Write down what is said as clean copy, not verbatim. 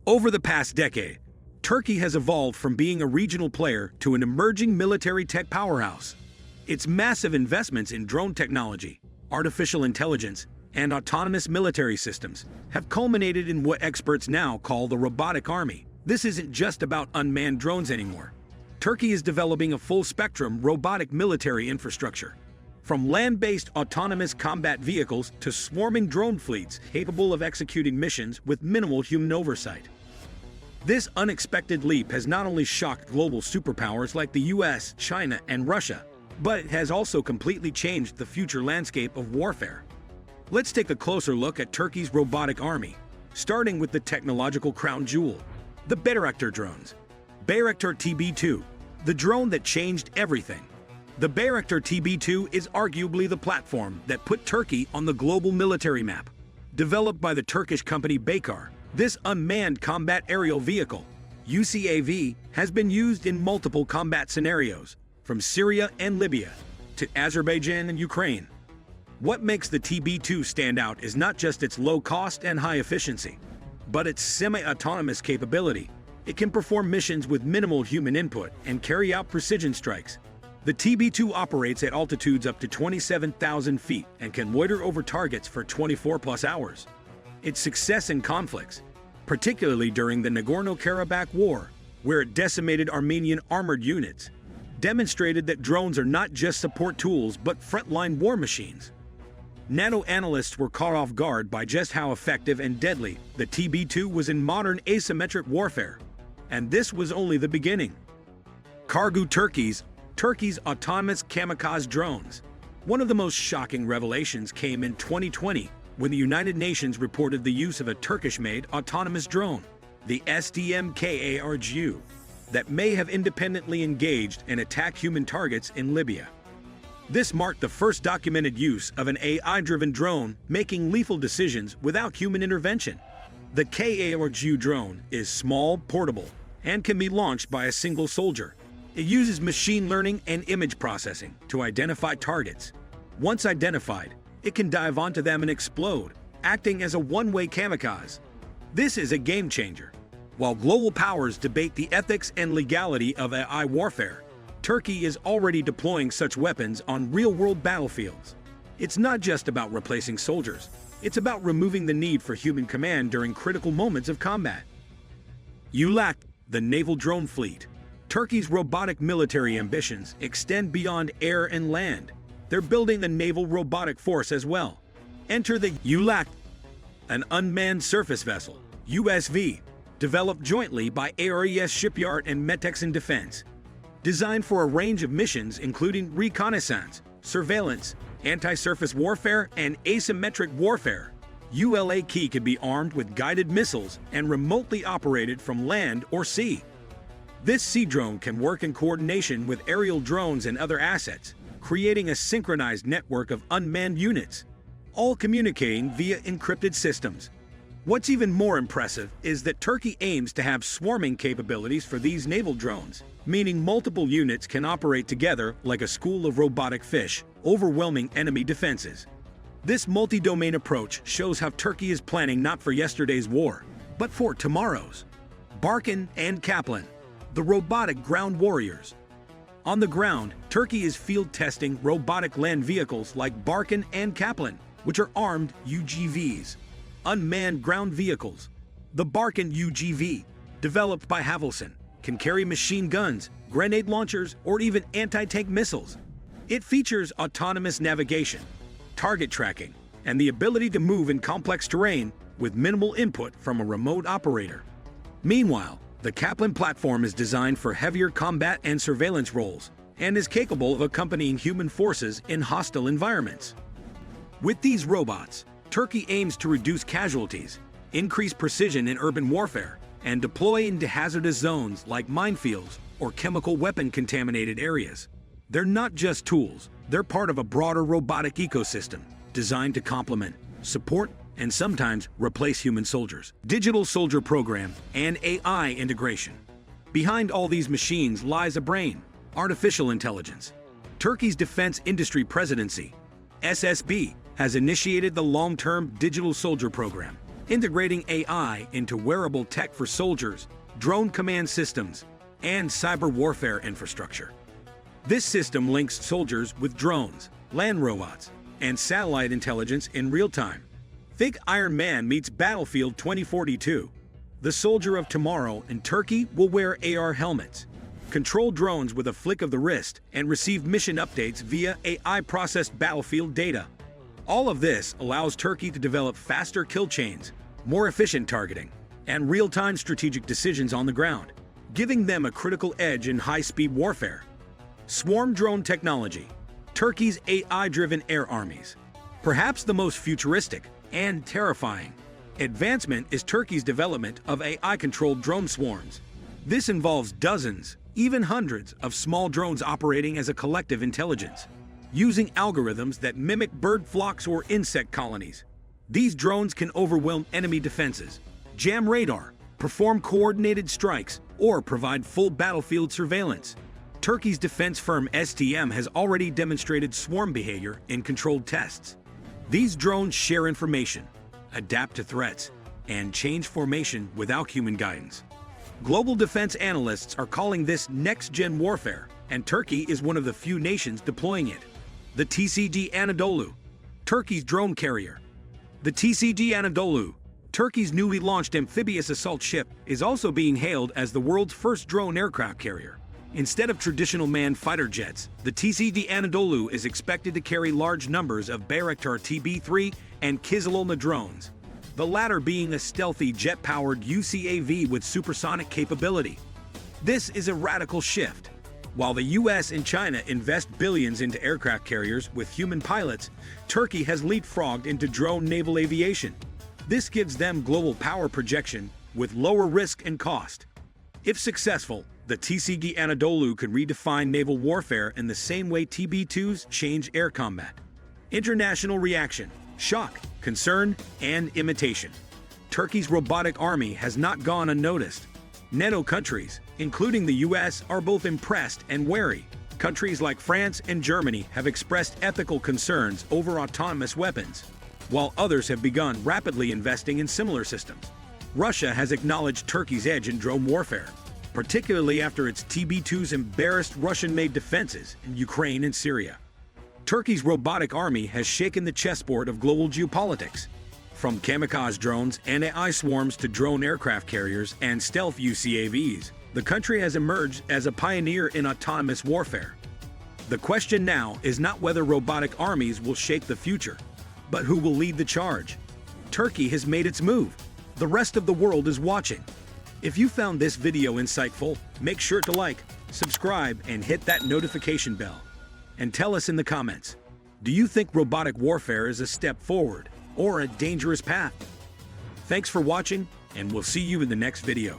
Over the past decade, Turkey has evolved from being a regional player to an emerging military tech powerhouse. Its massive investments in drone technology, artificial intelligence, and autonomous military systems have culminated in what experts now call the Robotic Army. This isn't just about unmanned drones anymore. Turkey is developing a full-spectrum robotic military infrastructure, from land-based autonomous combat vehicles to swarming drone fleets capable of executing missions with minimal human oversight. This unexpected leap has not only shocked global superpowers like the US, China, and Russia, but it has also completely changed the future landscape of warfare. Let's take a closer look at Turkey's robotic army, starting with the technological crown jewel, the Bayraktar drones. Bayraktar TB2, the drone that changed everything. The Bayraktar TB2 is arguably the platform that put Turkey on the global military map. Developed by the Turkish company Baykar, this unmanned combat aerial vehicle, UCAV, has been used in multiple combat scenarios, from Syria and Libya to Azerbaijan and Ukraine. What makes the TB2 stand out is not just its low cost and high efficiency, but its semi-autonomous capability. It can perform missions with minimal human input and carry out precision strikes. The TB2 operates at altitudes up to 27,000 feet and can loiter over targets for 24+ hours. Its success in conflicts, particularly during the Nagorno-Karabakh War, where it decimated Armenian armored units, demonstrated that drones are not just support tools but frontline war machines. NATO analysts were caught off guard by just how effective and deadly the TB2 was in modern asymmetric warfare. And this was only the beginning. Kargu Turkey's autonomous kamikaze drones. One of the most shocking revelations came in 2020 when the United Nations reported the use of a Turkish-made autonomous drone, the SDM-Kargu, that may have independently engaged and attacked human targets in Libya. This marked the first documented use of an AI-driven drone making lethal decisions without human intervention. The Kargu drone is small, portable, and can be launched by a single soldier. It uses machine learning and image processing to identify targets. Once identified, it can dive onto them and explode, acting as a one-way kamikaze. This is a game changer. While global powers debate the ethics and legality of AI warfare, Turkey is already deploying such weapons on real-world battlefields. It's not just about replacing soldiers. It's about removing the need for human command during critical moments of combat. ULAC, the naval drone fleet. Turkey's robotic military ambitions extend beyond air and land. They're building a naval robotic force as well. Enter the ULAC, an unmanned surface vessel, USV, developed jointly by ARES Shipyard and Metexan Defense. Designed for a range of missions including reconnaissance, surveillance, anti-surface warfare, and asymmetric warfare, ULAC can be armed with guided missiles and remotely operated from land or sea. This sea drone can work in coordination with aerial drones and other assets, creating a synchronized network of unmanned units, all communicating via encrypted systems. What's even more impressive is that Turkey aims to have swarming capabilities for these naval drones, meaning multiple units can operate together like a school of robotic fish, overwhelming enemy defenses. This multi-domain approach shows how Turkey is planning not for yesterday's war, but for tomorrow's. Barkan and Kaplan, the robotic ground warriors. On the ground, Turkey is field testing robotic land vehicles like Barkan and Kaplan, which are armed UGVs, unmanned ground vehicles. The Barkan UGV, developed by Havelsan, can carry machine guns, grenade launchers, or even anti-tank missiles. It features autonomous navigation, target tracking, and the ability to move in complex terrain with minimal input from a remote operator. Meanwhile, the Kaplan platform is designed for heavier combat and surveillance roles and is capable of accompanying human forces in hostile environments. With these robots, Turkey aims to reduce casualties, increase precision in urban warfare, and deploy into hazardous zones like minefields or chemical weapon-contaminated areas. They're not just tools, they're part of a broader robotic ecosystem designed to complement, support, and sometimes replace human soldiers. Digital soldier program and AI integration. Behind all these machines lies a brain, artificial intelligence. Turkey's Defense Industry Presidency, SSB, has initiated the long-term digital soldier program. integrating AI into wearable tech for soldiers, drone command systems, and cyber warfare infrastructure. This system links soldiers with drones, land robots, and satellite intelligence in real time. Think Iron Man meets Battlefield 2042. The soldier of tomorrow in Turkey will wear AR helmets, control drones with a flick of the wrist, and receive mission updates via AI-processed battlefield data. All of this allows Turkey to develop faster kill chains, more efficient targeting, and real-time strategic decisions on the ground, giving them a critical edge in high-speed warfare. Swarm drone technology, Turkey's AI-driven air armies. Perhaps the most futuristic and terrifying advancement is Turkey's development of AI-controlled drone swarms. This involves dozens, even hundreds, of small drones operating as a collective intelligence, using algorithms that mimic bird flocks or insect colonies. These drones can overwhelm enemy defenses, jam radar, perform coordinated strikes, or provide full battlefield surveillance. Turkey's defense firm STM has already demonstrated swarm behavior in controlled tests. These drones share information, adapt to threats, and change formation without human guidance. Global defense analysts are calling this next-gen warfare, and Turkey is one of the few nations deploying it. The TCG Anadolu, Turkey's drone carrier. The TCG Anadolu, Turkey's newly launched amphibious assault ship, is also being hailed as the world's first drone aircraft carrier. Instead of traditional manned fighter jets, the TCG Anadolu is expected to carry large numbers of Bayraktar TB3 and Kizilolna drones, the latter being a stealthy jet-powered UCAV with supersonic capability. This is a radical shift. While the US and China invest billions into aircraft carriers with human pilots, Turkey has leapfrogged into drone naval aviation. This gives them global power projection with lower risk and cost. If successful, the TCG Anadolu could redefine naval warfare in the same way TB2s change air combat. International reaction, shock, concern, and imitation. Turkey's robotic army has not gone unnoticed. NATO countries, including the US, are both impressed and wary. Countries like France and Germany have expressed ethical concerns over autonomous weapons, while others have begun rapidly investing in similar systems. Russia has acknowledged Turkey's edge in drone warfare, particularly after its TB2s embarrassed Russian-made defenses in Ukraine and Syria. Turkey's robotic army has shaken the chessboard of global geopolitics. From kamikaze drones and AI swarms to drone aircraft carriers and stealth UCAVs, the country has emerged as a pioneer in autonomous warfare. The question now is not whether robotic armies will shape the future, but who will lead the charge. Turkey has made its move. The rest of the world is watching. If you found this video insightful, make sure to like, subscribe, and hit that notification bell. And tell us in the comments, do you think robotic warfare is a step forward or a dangerous path? Thanks for watching, and we'll see you in the next video.